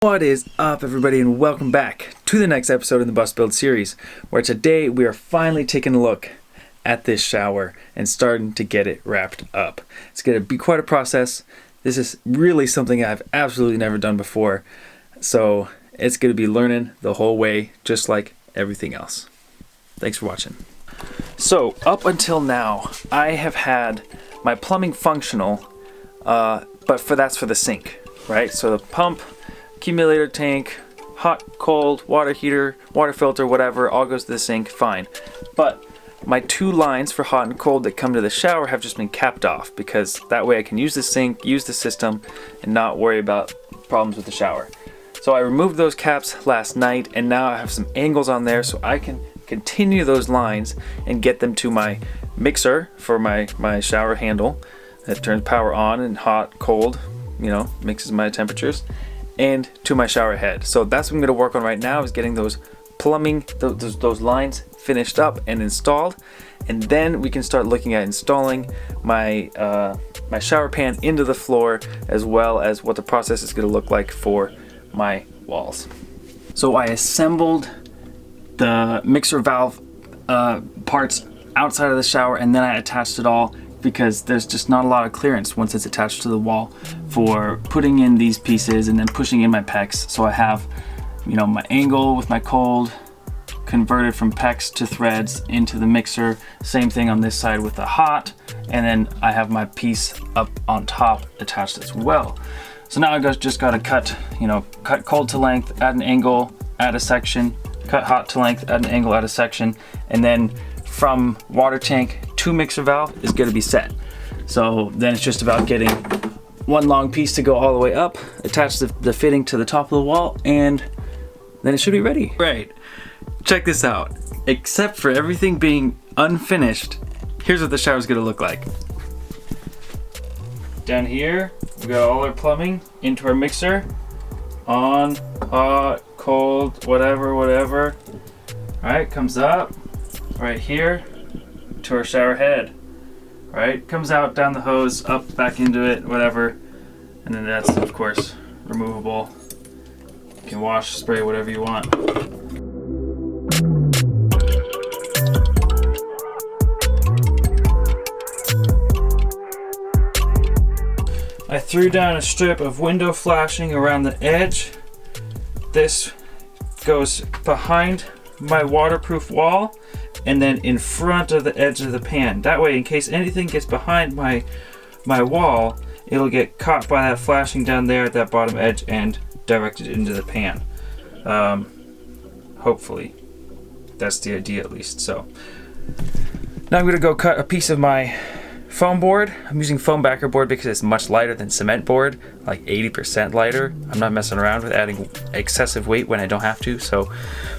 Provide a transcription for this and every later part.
What is up, everybody, and welcome back to the next episode in the bus build series, where today we are finally taking a look at this shower and starting to get it wrapped up. It's going to be quite a process. This is really something I've absolutely never done before, so it's going to be learning the whole way, just like everything else. Thanks for watching. So up until now, I have had my plumbing functional, but that's for the sink, right? So the pump, accumulator tank, hot, cold, water heater, water filter, whatever, all goes to the sink, fine. But my two lines for hot and cold that come to the shower have just been capped off, because that way I can use the sink, use the system, and not worry about problems with the shower. So I removed those caps last night, and now I have some angles on there so I can continue those lines and get them to my mixer for my shower handle that turns power on and hot, cold, mixes my temperatures, and to my shower head. So that's what I'm going to work on right now, is getting those plumbing, those lines finished up and installed, and then we can start looking at installing my my shower pan into the floor, as well as what the process is going to look like for my walls. So I assembled the mixer valve parts outside of the shower, and then I attached it all, because there's just not a lot of clearance once it's attached to the wall for putting in these pieces and then pushing in my PEX. So I have, my angle with my cold converted from PEX to threads into the mixer. Same thing on this side with the hot, and then I have my piece up on top attached as well. So now I just got to cut cold to length, add an angle, add a section, cut hot to length, add an angle, add a section, and then from water tank to mixer valve is going to be set. So then it's just about getting one long piece to go all the way up, attach the fitting to the top of the wall, and then it should be ready. Right, check this out. Except for everything being unfinished, here's what the shower is going to look like. Down here, we got all our plumbing into our mixer. On, hot, cold, whatever. All right, comes up right here to our shower head. Right, comes out down the hose, up, back into it, whatever. And then that's, of course, removable. You can wash, spray, whatever you want. I threw down a strip of window flashing around the edge. This goes behind my waterproof wall and then in front of the edge of the pan. That way, in case anything gets behind my wall, it'll get caught by that flashing down there at that bottom edge and directed into the pan. Hopefully. That's the idea, at least. So now I'm going to go cut a piece of my foam board. I'm using foam backer board because it's much lighter than cement board, like 80% lighter. I'm not messing around with adding excessive weight when I don't have to. So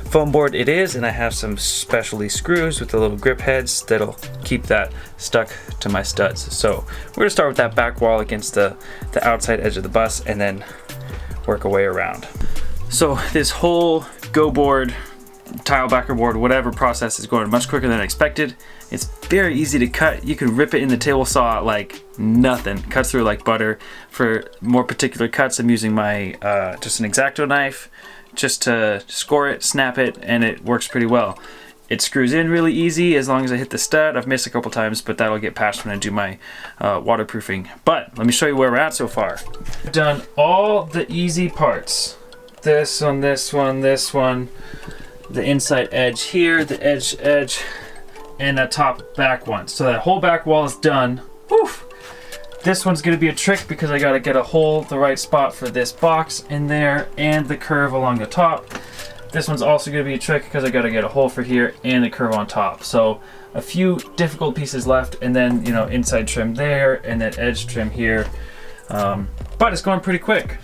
foam board it is, and I have some specialty screws with the little grip heads that'll keep that stuck to my studs. So we're gonna start with that back wall against the outside edge of the bus, and then work our way around. So this whole goboard, tile backer board, whatever process is going much quicker than expected. It's very easy to cut. You can rip it in the table saw like nothing. Cuts through like butter. For more particular cuts, I'm using my just an X-Acto knife just to score it, snap it, and it works pretty well. It screws in really easy as long as I hit the stud. I've missed a couple times, but that'll get patched when I do my waterproofing. But let me show you where we're at so far. I've done all the easy parts. This one, the inside edge here, the edge, and the top back one. So that whole back wall is done. Woof. This one's gonna be a trick because I gotta get the right spot for this box in there and the curve along the top. This one's also gonna be a trick because I gotta get a hole for here and the curve on top. So a few difficult pieces left, and then inside trim there and then edge trim here. But it's going pretty quick.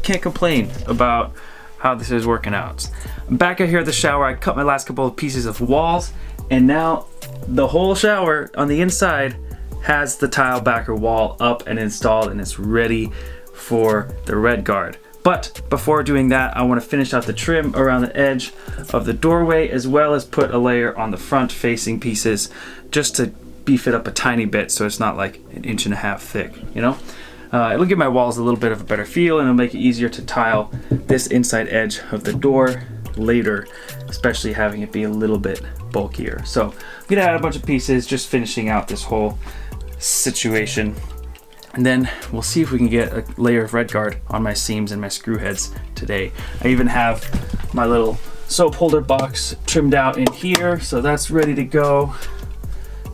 Can't complain about how this is working out. Back out here at the shower, I cut my last couple of pieces of walls, and now the whole shower on the inside has the tile backer wall up and installed, and it's ready for the red guard. But before doing that, I want to finish out the trim around the edge of the doorway, as well as put a layer on the front facing pieces just to beef it up a tiny bit so it's not like 1.5 inches thick, It'll give my walls a little bit of a better feel, and it'll make it easier to tile this inside edge of the door later, especially having it be a little bit bulkier. So I'm gonna add a bunch of pieces, just finishing out this whole situation. And then we'll see if we can get a layer of red guard on my seams and my screw heads today. I even have my little soap holder box trimmed out in here, so that's ready to go.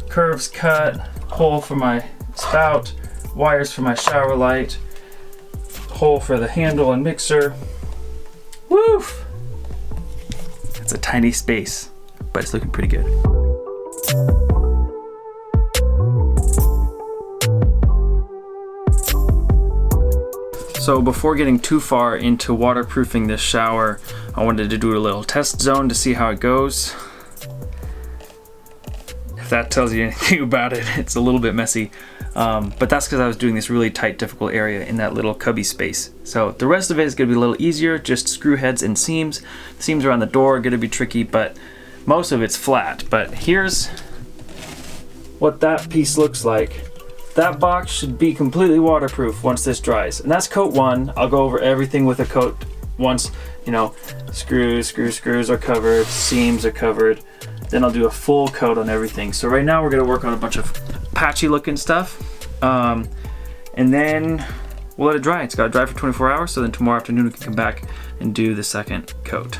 Curves cut, hole for my spout, wires for my shower light, hole for the handle and mixer. Woof! It's a tiny space, but it's looking pretty good. So before getting too far into waterproofing this shower, I wanted to do a little test zone to see how it goes. If that tells you anything about it, it's a little bit messy. But that's because I was doing this really tight, difficult area in that little cubby space. So the rest of it is going to be a little easier, just screw heads and seams. The seams around the door are going to be tricky, but most of it's flat. But here's what that piece looks like. That box should be completely waterproof once this dries. And that's coat 1. I'll go over everything with a coat once, you know, screws are covered, seams are covered. Then I'll do a full coat on everything. So right now we're gonna work on a bunch of patchy looking stuff. And then we'll let it dry. It's gotta dry for 24 hours, so then tomorrow afternoon we can come back and do the second coat.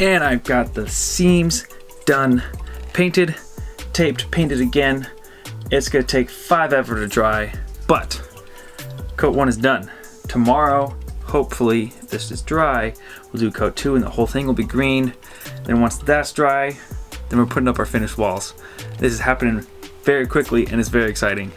And I've got the seams done, painted, taped, painted again. It's gonna take 5 hours to dry, but coat 1 is done. Tomorrow, hopefully, if this is dry, we'll do coat 2 and the whole thing will be green. Then once that's dry, then we're putting up our finished walls. This is happening very quickly and it's very exciting.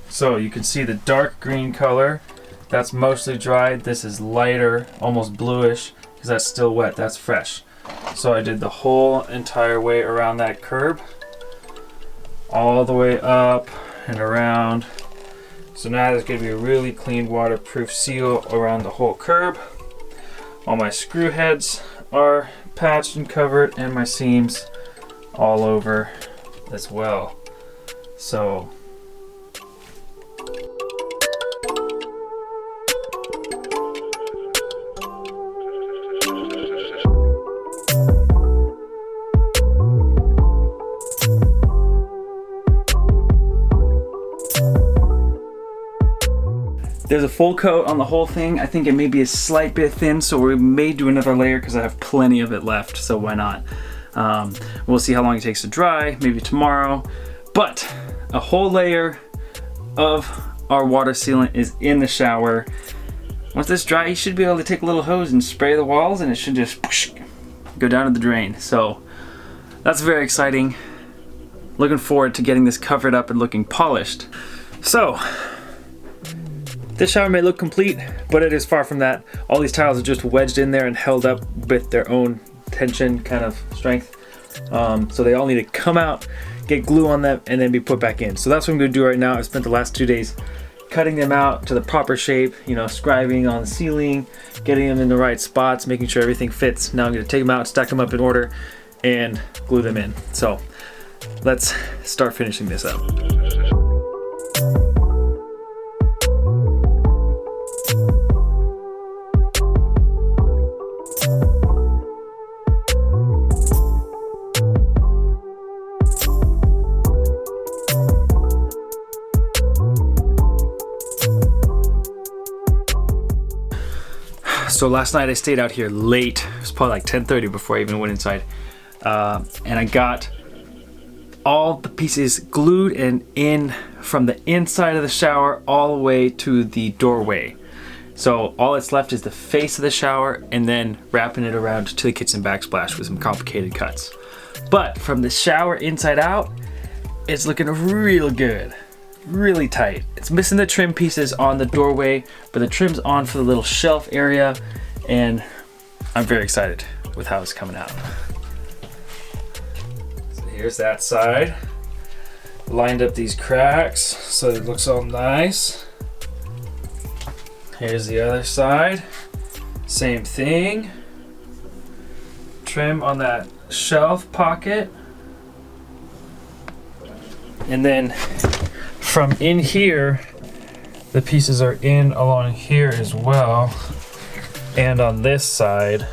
So you can see the dark green color. That's mostly dried. This is lighter, almost bluish, because that's still wet, that's fresh. So I did the whole entire way around that curb, all the way up and around. So now there's gonna be a really clean waterproof seal around the whole curb. All my screw heads are patched and covered, and my seams all over as well. So there's a full coat on the whole thing. I think it may be a slight bit thin, so we may do another layer because I have plenty of it left, so why not? We'll see how long it takes to dry, maybe tomorrow. But a whole layer of our water sealant is in the shower. Once this dry, you should be able to take a little hose and spray the walls and it should just whoosh, go down to the drain. So that's very exciting. Looking forward to getting this covered up and looking polished. So, this shower may look complete, but it is far from that. All these tiles are just wedged in there and held up with their own tension kind of strength. So they all need to come out, get glue on them, and then be put back in. So that's what I'm gonna do right now. I've spent the last 2 days cutting them out to the proper shape, you know, scribing on the ceiling, getting them in the right spots, making sure everything fits. Now I'm gonna take them out, stack them up in order, and glue them in. So let's start finishing this up. So last night I stayed out here late. It was probably like 10:30 before I even went inside. And I got all the pieces glued and in from the inside of the shower all the way to the doorway. So all that's left is the face of the shower and then wrapping it around to the kitchen backsplash with some complicated cuts. But from the shower inside out, it's looking real good. Really tight. It's missing the trim pieces on the doorway, but the trim's on for the little shelf area, and I'm very excited with how it's coming out. So here's that side. Lined up these cracks so it looks all nice. Here's the other side. Same thing. Trim on that shelf pocket. And then from in here, the pieces are in along here as well. And on this side.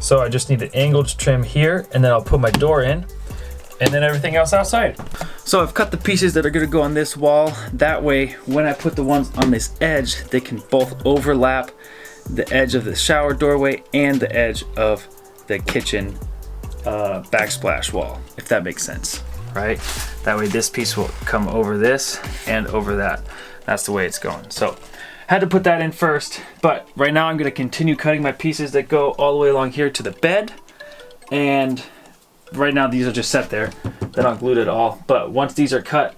So I just need the angled trim here, and then I'll put my door in, and then everything else outside. So I've cut the pieces that are gonna go on this wall. That way, when I put the ones on this edge, they can both overlap the edge of the shower doorway and the edge of the kitchen backsplash wall, if that makes sense, right? That way this piece will come over this and over that. That's the way it's going. So had to put that in first, but right now I'm gonna continue cutting my pieces that go all the way along here to the bed. And right now these are just set there. They're not glued at all. But once these are cut,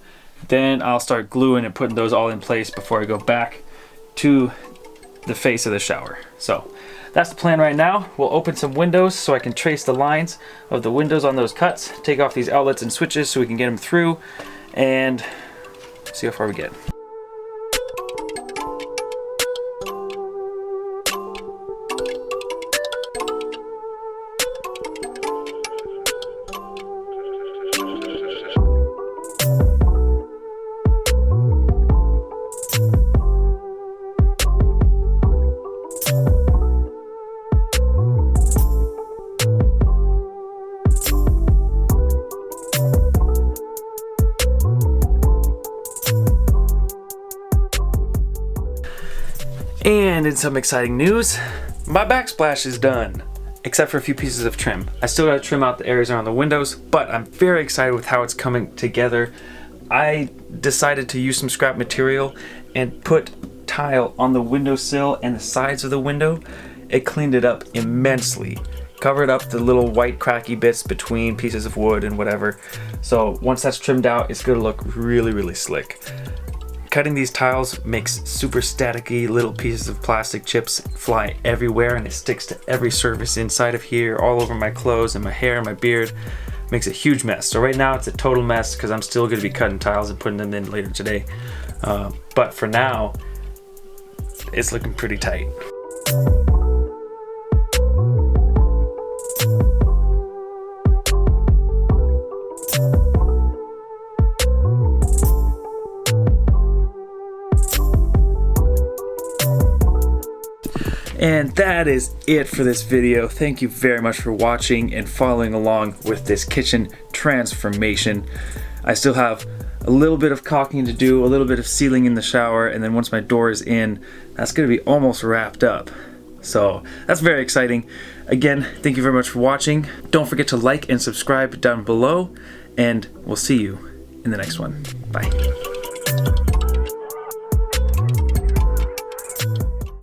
then I'll start gluing and putting those all in place before I go back to the face of the shower. So that's the plan right now. We'll open some windows so I can trace the lines of the windows on those cuts, take off these outlets and switches so we can get them through, and see how far we get. And in some exciting news, my backsplash is done, except for a few pieces of trim. I still gotta trim out the areas around the windows, but I'm very excited with how it's coming together. I decided to use some scrap material and put tile on the windowsill and the sides of the window. It cleaned it up immensely. Covered up the little white cracky bits between pieces of wood and whatever. So once that's trimmed out, it's gonna look really, really slick. Cutting these tiles makes super staticky little pieces of plastic chips fly everywhere, and it sticks to every surface inside of here, all over my clothes and my hair and my beard. Makes a huge mess. So right now it's a total mess because I'm still going to be cutting tiles and putting them in later today. But for now, it's looking pretty tight. And that is it for this video. Thank you very much for watching and following along with this kitchen transformation. I still have a little bit of caulking to do, a little bit of sealing in the shower, and then once my door is in, that's gonna be almost wrapped up. So that's very exciting. Again, thank you very much for watching. Don't forget to like and subscribe down below, and we'll see you in the next one. Bye.